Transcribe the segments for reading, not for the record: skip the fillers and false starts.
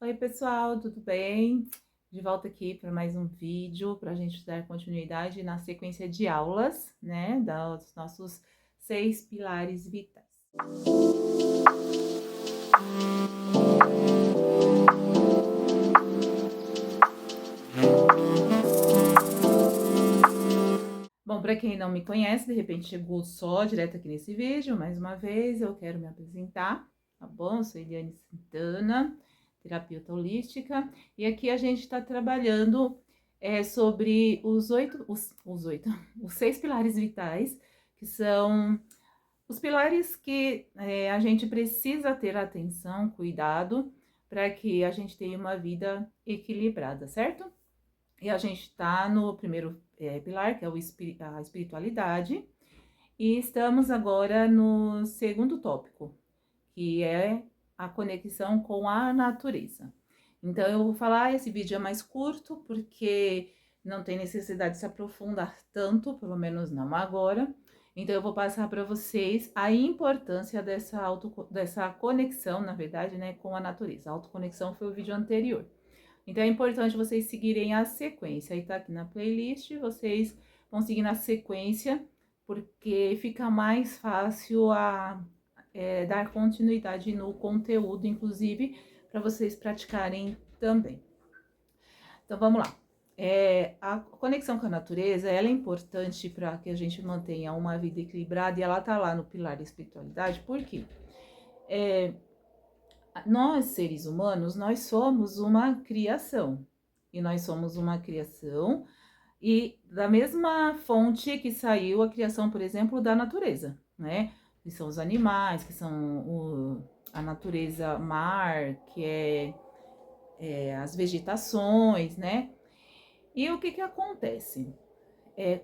Oi, pessoal, tudo bem? De volta aqui para mais um vídeo para a gente dar continuidade na sequência de aulas, né, dos nossos 6 pilares vitais. Bom, para quem não me conhece, de repente chegou só direto aqui nesse vídeo, mais uma vez eu quero me apresentar, tá bom? Eu sou Eliane Santana, terapeuta holística, e aqui a gente está trabalhando sobre os os 6 pilares vitais, que são os pilares que a gente precisa ter atenção, cuidado, para que a gente tenha uma vida equilibrada, certo? E a gente está no primeiro pilar, que é a espiritualidade, e estamos agora no segundo tópico, que é a conexão com a natureza. Então, eu vou falar, esse vídeo é mais curto, porque não tem necessidade de se aprofundar tanto, pelo menos não agora. Então, eu vou passar para vocês a importância dessa conexão, na verdade, né, com a natureza. A autoconexão foi o vídeo anterior. Então, é importante vocês seguirem a sequência. Aí tá aqui na playlist, vocês vão seguir na sequência, porque fica mais fácil dar continuidade no conteúdo, inclusive, para vocês praticarem também. Então, vamos lá. A conexão com a natureza, ela é importante para que a gente mantenha uma vida equilibrada, e ela tá lá no pilar da espiritualidade, por quê? Nós, seres humanos, nós somos uma criação. E nós somos uma criação e da mesma fonte que saiu a criação, por exemplo, da natureza, né? Que são os animais, que são a natureza mar, que as vegetações, né? E o que que acontece?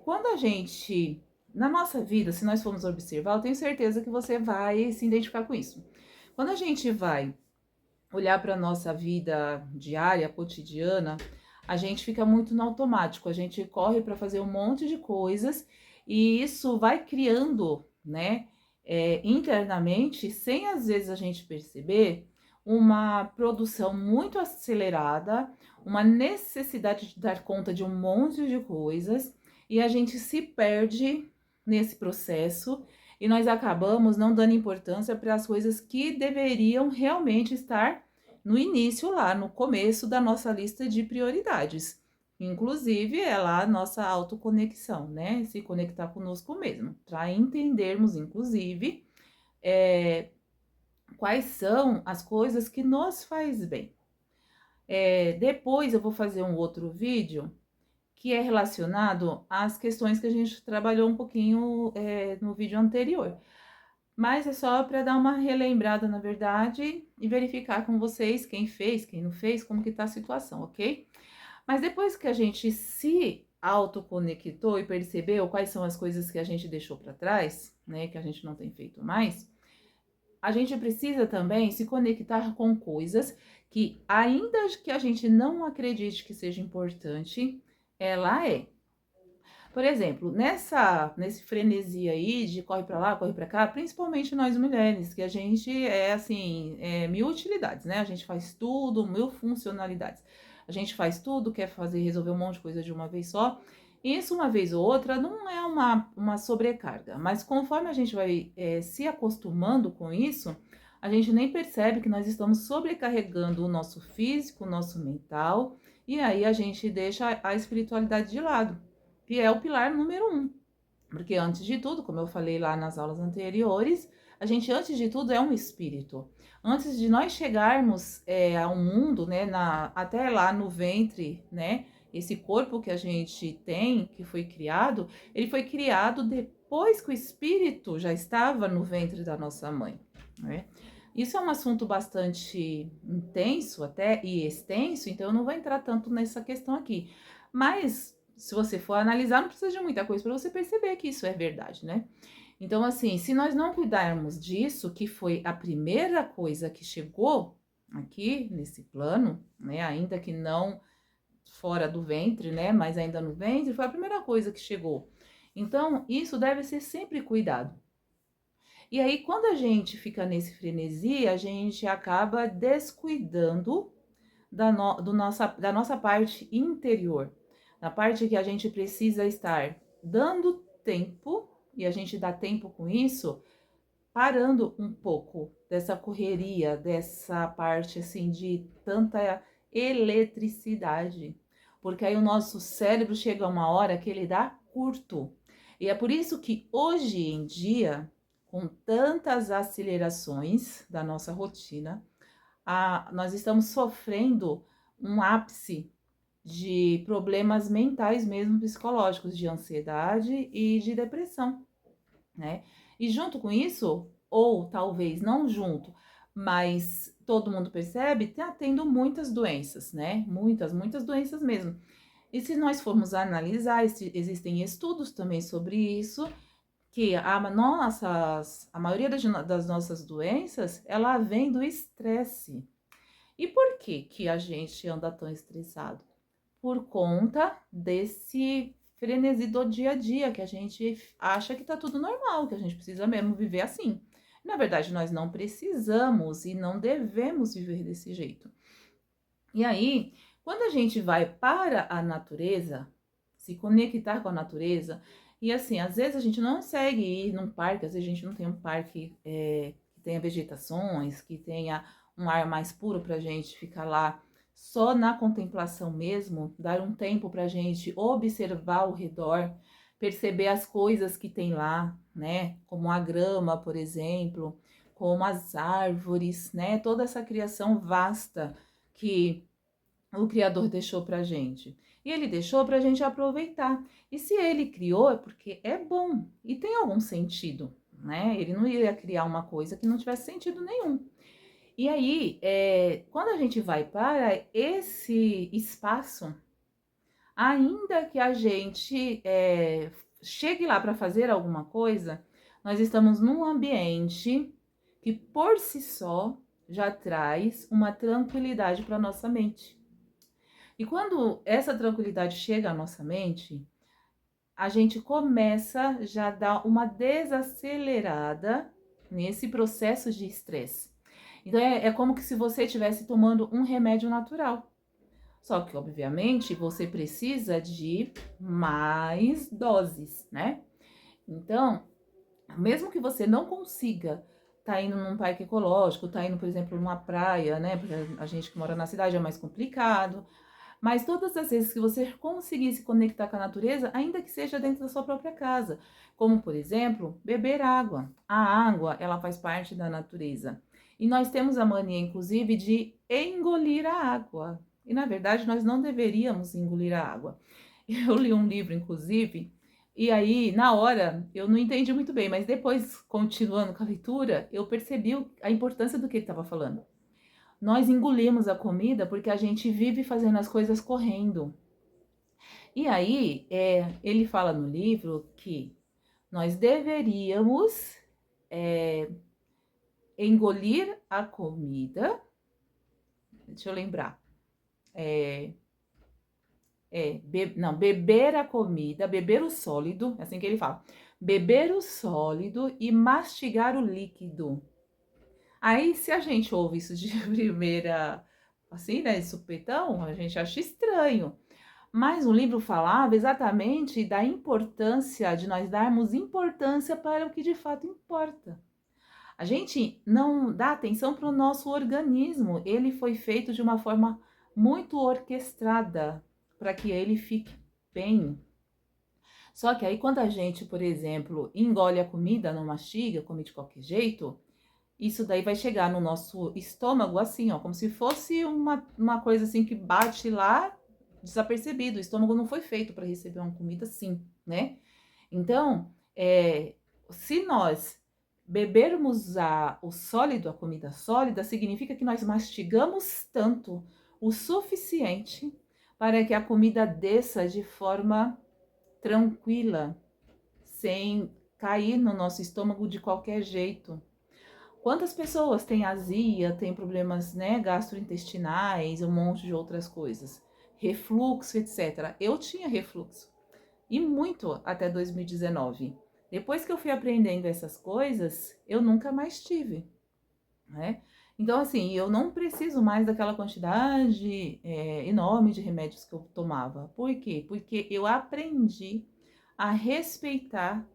Quando a gente, na nossa vida, se nós formos observar, eu tenho certeza que você vai se identificar com isso. Quando a gente vai olhar para a nossa vida diária, cotidiana, a gente fica muito no automático, a gente corre para fazer um monte de coisas e isso vai criando, né, internamente, sem às vezes a gente perceber, uma produção muito acelerada, uma necessidade de dar conta de um monte de coisas e a gente se perde nesse processo e nós acabamos não dando importância para as coisas que deveriam realmente estar no início, lá no começo da nossa lista de prioridades. Inclusive, é lá a nossa autoconexão, né? Se conectar conosco mesmo, para entendermos, inclusive, quais são as coisas que nos faz bem. Depois eu vou fazer um outro vídeo que é relacionado às questões que a gente trabalhou um pouquinho no vídeo anterior. Mas é só para dar uma relembrada, na verdade, e verificar com vocês quem fez, quem não fez, como que tá a situação, ok? Mas depois que a gente se autoconectou e percebeu quais são as coisas que a gente deixou para trás, né, que a gente não tem feito mais, a gente precisa também se conectar com coisas que, ainda que a gente não acredite que seja importante, ela é. Por exemplo, nesse frenesi aí de corre pra lá, corre pra cá, principalmente nós mulheres, que a gente assim, mil utilidades, né? A gente faz tudo, mil funcionalidades. A gente faz tudo, quer fazer, resolver um monte de coisa de uma vez só. Isso, uma vez ou outra, não é uma sobrecarga, mas conforme a gente vai se acostumando com isso, a gente nem percebe que nós estamos sobrecarregando o nosso físico, o nosso mental, e aí a gente deixa a espiritualidade de lado, que é o pilar número 1. Porque antes de tudo, como eu falei lá nas aulas anteriores, a gente antes de tudo é um espírito. Antes de nós chegarmos ao mundo, né, até lá no ventre, né, esse corpo que a gente tem, que foi criado, ele foi criado depois que o espírito já estava no ventre da nossa mãe, né? Isso é um assunto bastante intenso até e extenso, então eu não vou entrar tanto nessa questão aqui. Mas se você for analisar, não precisa de muita coisa para você perceber que isso é verdade, né? Então, assim, se nós não cuidarmos disso, que foi a primeira coisa que chegou aqui nesse plano, né? Ainda que não fora do ventre, né? Mas ainda no ventre, foi a primeira coisa que chegou. Então, isso deve ser sempre cuidado. E aí, quando a gente fica nesse frenesi, a gente acaba descuidando da nossa parte interior, na parte que a gente precisa estar dando tempo, e a gente dá tempo com isso, parando um pouco dessa correria, dessa parte assim de tanta eletricidade, porque aí o nosso cérebro chega a uma hora que ele dá curto. E é por isso que hoje em dia, com tantas acelerações da nossa rotina, nós estamos sofrendo um ápice de problemas mentais mesmo psicológicos, de ansiedade e de depressão, né? E junto com isso, ou talvez não junto, mas todo mundo percebe, tá tendo muitas doenças, né? Muitas doenças mesmo. E se nós formos analisar, existem estudos também sobre isso, que a maioria das nossas doenças, ela vem do estresse. E por que que a gente anda tão estressado? Por conta desse frenesi do dia a dia, que a gente acha que tá tudo normal, que a gente precisa mesmo viver assim. Na verdade, nós não precisamos e não devemos viver desse jeito. E aí, quando a gente vai para a natureza, se conectar com a natureza, e assim, às vezes a gente não consegue ir num parque, às vezes a gente não tem um parque que tenha vegetações, que tenha um ar mais puro para a gente ficar lá só na contemplação mesmo, dar um tempo para a gente observar ao redor, perceber as coisas que tem lá, né? Como a grama, por exemplo, como as árvores, né? Toda essa criação vasta que o Criador deixou pra gente. E ele deixou pra gente aproveitar. E se ele criou, é porque é bom e tem algum sentido, né? Ele não iria criar uma coisa que não tivesse sentido nenhum. E aí, quando a gente vai para esse espaço, ainda que a gente chegue lá para fazer alguma coisa, nós estamos num ambiente que por si só já traz uma tranquilidade para nossa mente. E quando essa tranquilidade chega à nossa mente, a gente começa já a dar uma desacelerada nesse processo de estresse. Então é como que se você estivesse tomando um remédio natural. Só que, obviamente, você precisa de mais doses, né? Então, mesmo que você não consiga tá indo num parque ecológico, tá indo, por exemplo, numa praia, né? Porque a gente que mora na cidade é mais complicado. Mas todas as vezes que você conseguir se conectar com a natureza, ainda que seja dentro da sua própria casa, como por exemplo, beber água. A água, ela faz parte da natureza. E nós temos a mania, inclusive, de engolir a água. E na verdade, nós não deveríamos engolir a água. Eu li um livro, inclusive, e aí, na hora, eu não entendi muito bem, mas depois, continuando com a leitura, eu percebi a importância do que ele estava falando. Nós engolimos a comida porque a gente vive fazendo as coisas correndo. E aí, ele fala no livro que nós deveríamos é, engolir a comida. Deixa eu lembrar. Não, beber a comida, beber o sólido, é assim que ele fala. Beber o sólido e mastigar o líquido. Aí, se a gente ouve isso de primeira, assim, né, de supetão, a gente acha estranho. Mas o livro falava exatamente da importância de nós darmos importância para o que de fato importa. A gente não dá atenção para o nosso organismo. Ele foi feito de uma forma muito orquestrada para que ele fique bem. Só que aí quando a gente, por exemplo, engole a comida, não mastiga, come de qualquer jeito, isso daí vai chegar no nosso estômago assim, ó, como se fosse uma coisa assim que bate lá desapercebido. O estômago não foi feito para receber uma comida assim, né? Então, se nós bebermos o sólido, a comida sólida, significa que nós mastigamos tanto o suficiente para que a comida desça de forma tranquila, sem cair no nosso estômago de qualquer jeito. Quantas pessoas têm azia, têm problemas, né, gastrointestinais, um monte de outras coisas, refluxo, etc. Eu tinha refluxo, e muito até 2019. Depois que eu fui aprendendo essas coisas, eu nunca mais tive, né? Então, assim, eu não preciso mais daquela quantidade enorme de remédios que eu tomava. Por quê? Porque eu aprendi a respeitar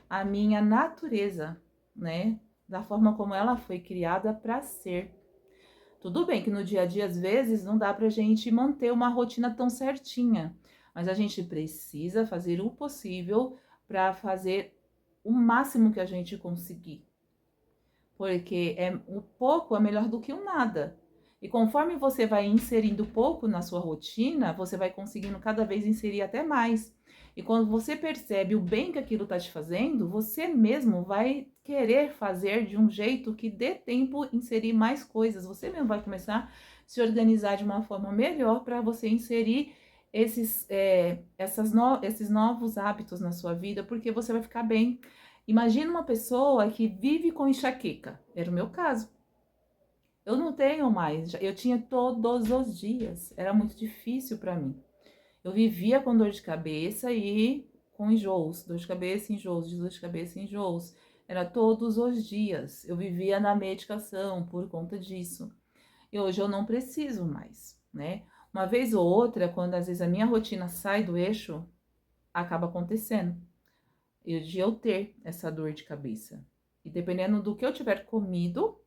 a minha natureza, né? Da forma como ela foi criada para ser. Tudo bem que no dia a dia, às vezes, não dá pra gente manter uma rotina tão certinha, mas a gente precisa fazer o possível para fazer o máximo que a gente conseguir, porque o pouco é melhor do que o nada. E conforme você vai inserindo pouco na sua rotina, você vai conseguindo cada vez inserir até mais. E quando você percebe o bem que aquilo está te fazendo, você mesmo vai querer fazer de um jeito que dê tempo inserir mais coisas. Você mesmo vai começar a se organizar de uma forma melhor para você inserir esses novos hábitos na sua vida, porque você vai ficar bem. Imagina uma pessoa que vive com enxaqueca. Era o meu caso. Eu não tenho mais, eu tinha todos os dias. Era muito difícil para mim. Eu vivia com dor de cabeça e com enjoos, dor de cabeça, enjoos, dor de cabeça, enjoos. Era todos os dias. Eu vivia na medicação por conta disso. E hoje eu não preciso mais, né? Uma vez ou outra, quando às vezes a minha rotina sai do eixo, acaba acontecendo de eu ter essa dor de cabeça. E dependendo do que eu tiver comido,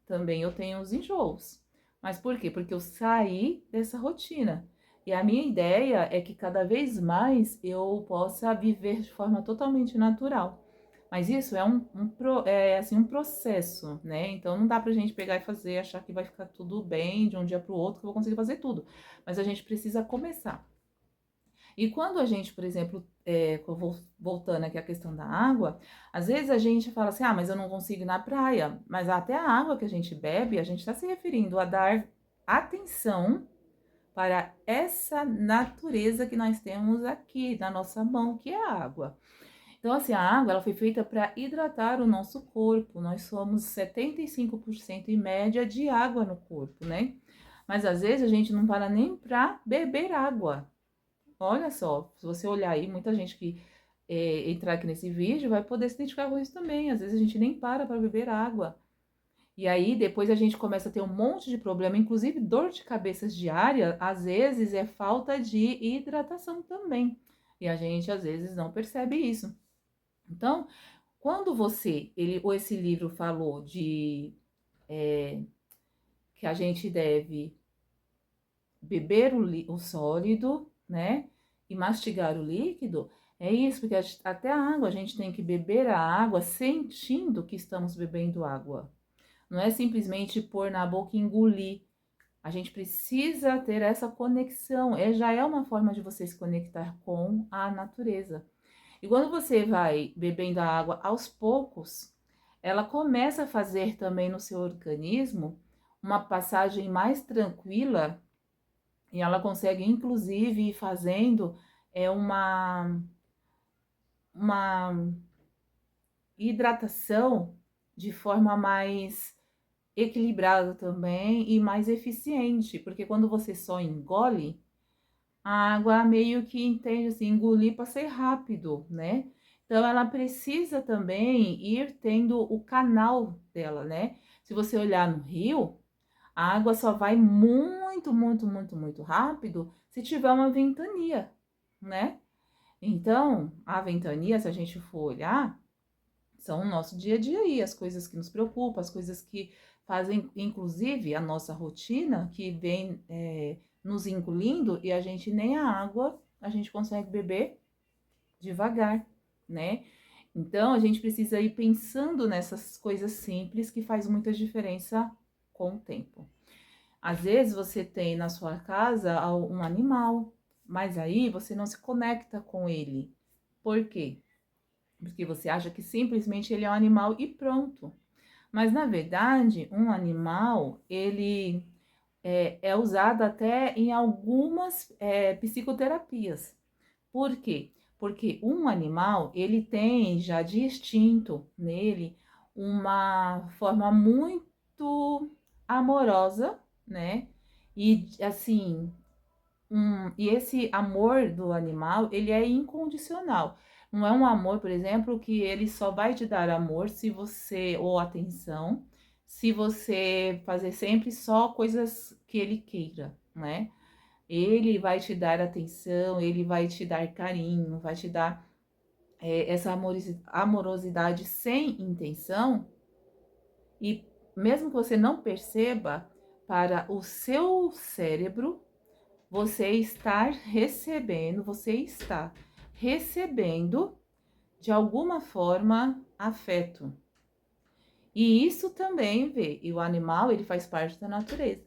também eu tenho os enjoos. Mas por quê? Porque eu saí dessa rotina. E a minha ideia é que cada vez mais eu possa viver de forma totalmente natural. Mas isso é assim, um processo, né? Então não dá pra gente pegar e fazer, achar que vai ficar tudo bem de um dia pro outro, que eu vou conseguir fazer tudo. Mas a gente precisa começar. E quando a gente, por exemplo, voltando aqui à questão da água, às vezes a gente fala assim, ah, mas eu não consigo ir na praia. Mas até a água que a gente bebe, a gente está se referindo a dar atenção para essa natureza que nós temos aqui na nossa mão, que é a água. Então, assim, a água ela foi feita para hidratar o nosso corpo. Nós somos 75% em média de água no corpo, né? Mas às vezes a gente não para nem para beber água. Olha só, se você olhar aí, muita gente que entrar aqui nesse vídeo vai poder se identificar com isso também. Às vezes a gente nem para beber água. E aí depois a gente começa a ter um monte de problema, inclusive dor de cabeça diária, às vezes é falta de hidratação também. E a gente às vezes não percebe isso. Então, quando ou esse livro falou de que a gente deve beber o sólido, né? E mastigar o líquido, é isso, porque até a água a gente tem que beber a água sentindo que estamos bebendo água. Não é simplesmente pôr na boca e engolir. A gente precisa ter essa conexão. Já é uma forma de você se conectar com a natureza. E quando você vai bebendo a água aos poucos, ela começa a fazer também no seu organismo uma passagem mais tranquila e ela consegue, inclusive, ir fazendo é uma hidratação de forma mais equilibrada também e mais eficiente, porque quando você só engole, a água meio que entende assim, engolir para ser rápido, né? Então ela precisa também ir tendo o canal dela, né? Se você olhar no rio, a água só vai muito, muito, muito, muito rápido se tiver uma ventania, né? Então, a ventania, se a gente for olhar, são o nosso dia a dia aí, as coisas que nos preocupam, as coisas que fazem, inclusive, a nossa rotina, que vem nos engolindo e a gente nem a água a gente consegue beber devagar, né? Então, a gente precisa ir pensando nessas coisas simples que faz muita diferença com o tempo. Às vezes você tem na sua casa um animal, mas aí você não se conecta com ele. Por quê? Porque você acha que simplesmente ele é um animal e pronto. Mas na verdade, um animal, ele é usado até em algumas psicoterapias. Por quê? Porque um animal, ele tem já de instinto nele uma forma muito amorosa, né? E assim, e esse amor do animal, ele é incondicional. Não é um amor, por exemplo, que ele só vai te dar amor se você, ou atenção, se você fazer sempre só coisas que ele queira, né? Ele vai te dar atenção, ele vai te dar carinho, vai te dar essa amorosidade sem intenção, e mesmo que você não perceba, para o seu cérebro, você está recebendo de alguma forma afeto. E isso também vê, e o animal, ele faz parte da natureza.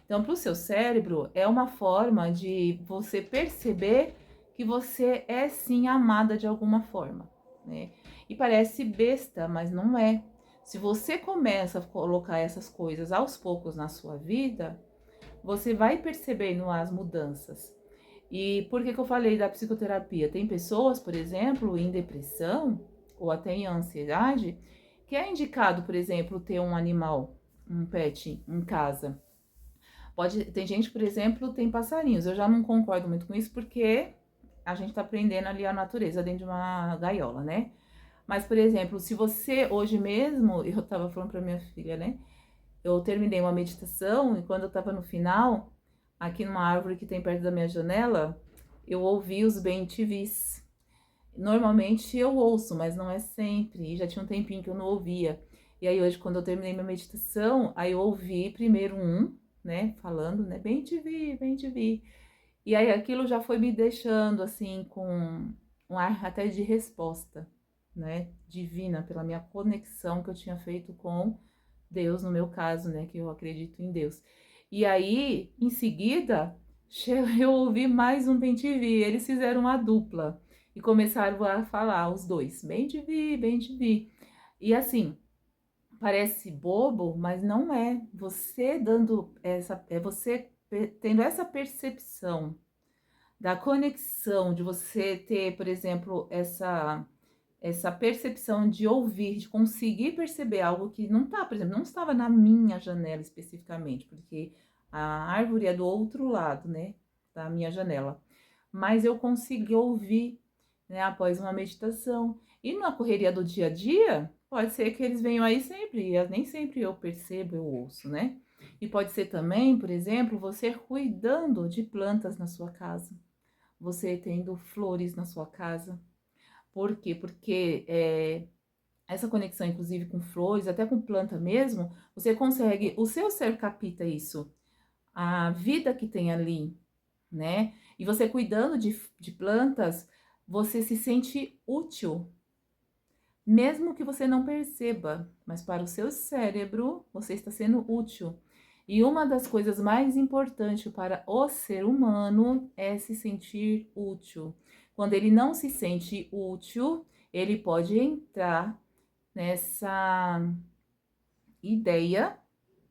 Então, para o seu cérebro, é uma forma de você perceber que você é sim amada de alguma forma, né? E parece besta, mas não é. Se você começa a colocar essas coisas aos poucos na sua vida, você vai percebendo as mudanças. E por que eu falei da psicoterapia? Tem pessoas, por exemplo, em depressão ou até em ansiedade, que é indicado, por exemplo, ter um animal, um pet em casa. Tem gente, por exemplo, tem passarinhos. Eu já não concordo muito com isso porque a gente tá aprendendo ali a natureza dentro de uma gaiola, né? Mas, por exemplo, se você hoje mesmo, eu tava falando pra minha filha, né? Eu terminei uma meditação e quando eu tava no final, aqui numa árvore que tem perto da minha janela, eu ouvi os bem-te-vis. Normalmente eu ouço, mas não é sempre. E já tinha um tempinho que eu não ouvia. E aí hoje, quando eu terminei minha meditação, aí eu ouvi primeiro um, né, falando, né, bem te vi, bem te vi. E aí aquilo já foi me deixando, assim, com um ar até de resposta, né, divina, pela minha conexão que eu tinha feito com Deus, no meu caso, né, que eu acredito em Deus. E aí, em seguida, eu ouvi mais um bem te vi. Eles fizeram uma dupla e começaram a falar, os dois, bem te vi, bem te vi. E assim, parece bobo, mas não é. Você dando essa, é você tendo essa percepção da conexão, de você ter, por exemplo, essa percepção de ouvir, de conseguir perceber algo que não tá, por exemplo, não estava na minha janela especificamente, porque a árvore é do outro lado, né, da minha janela. Mas eu consegui ouvir, né, após uma meditação. E na correria do dia a dia, pode ser que eles venham aí sempre, e nem sempre eu percebo, eu ouço, né? E pode ser também, por exemplo, você cuidando de plantas na sua casa, você tendo flores na sua casa. Por quê? Porque essa conexão, inclusive, com flores, até com planta mesmo, você consegue, o seu ser capta isso, a vida que tem ali, né? E você cuidando de plantas, você se sente útil, mesmo que você não perceba, mas para o seu cérebro, você está sendo útil. E uma das coisas mais importantes para o ser humano é se sentir útil. Quando ele não se sente útil, ele pode entrar nessa ideia,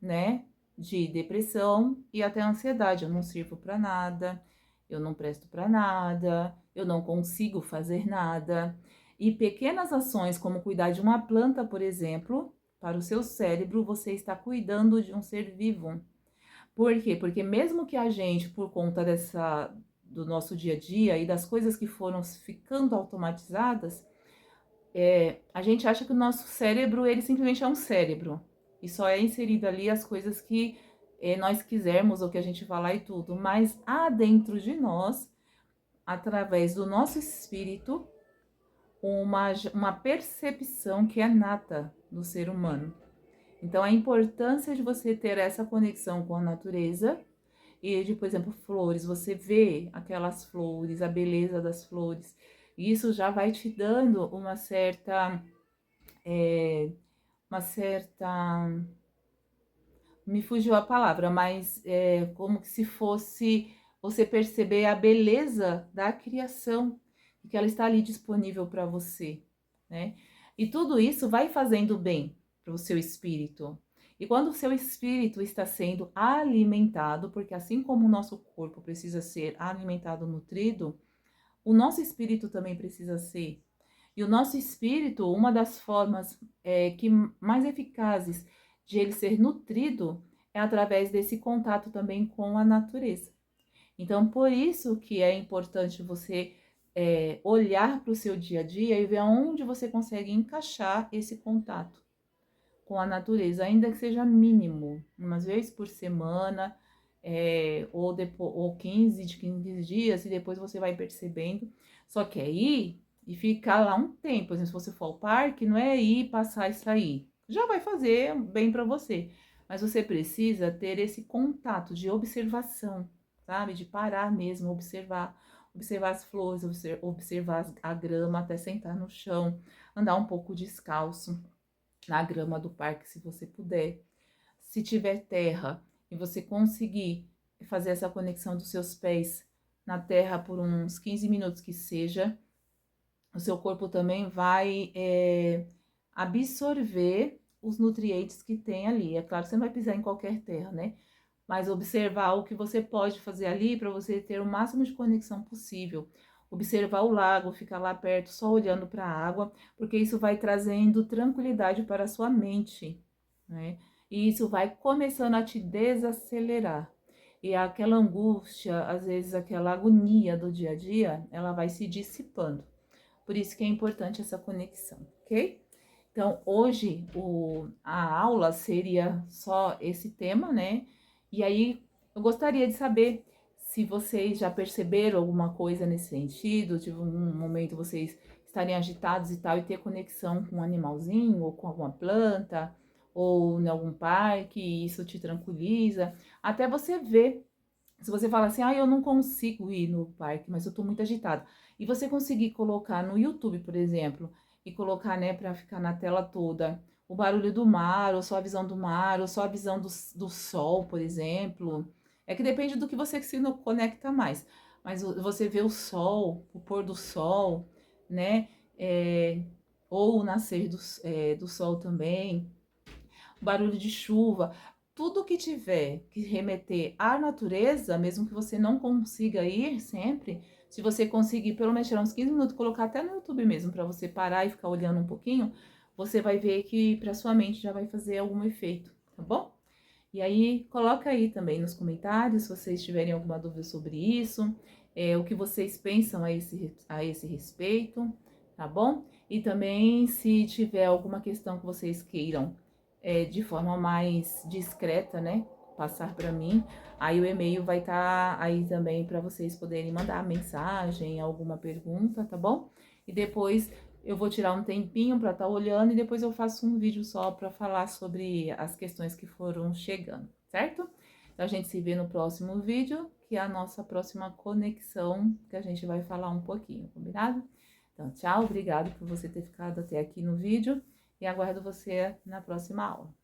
né, de depressão e até ansiedade. Eu não sirvo para nada, eu não presto para nada, eu não consigo fazer nada. E pequenas ações, como cuidar de uma planta, por exemplo, para o seu cérebro, você está cuidando de um ser vivo. Por quê? Porque mesmo que a gente, por conta do nosso dia a dia e das coisas que foram ficando automatizadas, a gente acha que o nosso cérebro, ele simplesmente é um cérebro. E só é inserido ali as coisas que nós quisermos ou que a gente falar e tudo. Mas há dentro de nós, através do nosso espírito, uma percepção que é nata do ser humano. Então, a importância de você ter essa conexão com a natureza e de, por exemplo, flores, você vê aquelas flores, a beleza das flores, e isso já vai te dando é, uma certa, me fugiu a palavra, mas é como que se fosse você perceber a beleza da criação, que ela está ali disponível para você, né? E tudo isso vai fazendo bem para o seu espírito. E quando o seu espírito está sendo alimentado, porque assim como o nosso corpo precisa ser alimentado, nutrido, o nosso espírito também precisa ser. E o nosso espírito, uma das formas que mais eficazes de ele ser nutrido é através desse contato também com a natureza. Então, por isso que é importante você olhar para o seu dia a dia e ver aonde você consegue encaixar esse contato com a natureza, ainda que seja mínimo, umas vezes por semana, ou 15 de 15 dias, e depois você vai percebendo. Só que é ir e ficar lá um tempo. Por exemplo, se você for ao parque, não é ir, passar e sair. Já vai fazer bem para você. Mas você precisa ter esse contato de observação, sabe? De parar mesmo, observar as flores, observar a grama até sentar no chão, andar um pouco descalço na grama do parque, se você puder. Se tiver terra e você conseguir fazer essa conexão dos seus pés na terra por uns 15 minutos que seja, o seu corpo também vai absorver os nutrientes que tem ali. É claro que você não vai pisar em qualquer terra, né? Mas observar o que você pode fazer ali para você ter o máximo de conexão possível. Observar o lago, ficar lá perto, só olhando para a água, porque isso vai trazendo tranquilidade para a sua mente, né? E isso vai começando a te desacelerar. E aquela angústia, às vezes aquela agonia do dia a dia, ela vai se dissipando. Por isso que é importante essa conexão, ok? Então, hoje a aula seria só esse tema, né? E aí, eu gostaria de saber se vocês já perceberam alguma coisa nesse sentido, tipo, um momento vocês estarem agitados e tal, e ter conexão com um animalzinho, ou com alguma planta, ou em algum parque, e isso te tranquiliza. Até você ver, se você fala assim, eu não consigo ir no parque, mas eu tô muito agitada. E você conseguir colocar no YouTube, por exemplo, e colocar, né, para ficar na tela toda, o barulho do mar, ou só a visão do mar, ou só a visão do sol, por exemplo. É que depende do que você se conecta mais. Mas você vê o sol, o pôr do sol, né? Ou o nascer do sol também, barulho de chuva, tudo que tiver que remeter à natureza, mesmo que você não consiga ir sempre, se você conseguir pelo menos tirar uns 15 minutos, colocar até no YouTube mesmo, para você parar e ficar olhando um pouquinho, você vai ver que para sua mente já vai fazer algum efeito, tá bom? E aí, coloca aí também nos comentários, se vocês tiverem alguma dúvida sobre isso, o que vocês pensam a esse respeito, tá bom? E também, se tiver alguma questão que vocês queiram de forma mais discreta, né? Passar para mim, aí o e-mail vai estar aí também para vocês poderem mandar mensagem, alguma pergunta, tá bom? E depois eu vou tirar um tempinho para estar olhando e depois eu faço um vídeo só para falar sobre as questões que foram chegando, certo? Então a gente se vê no próximo vídeo, que é a nossa próxima conexão, que a gente vai falar um pouquinho, combinado? Então, tchau, obrigado por você ter ficado até aqui no vídeo e aguardo você na próxima aula.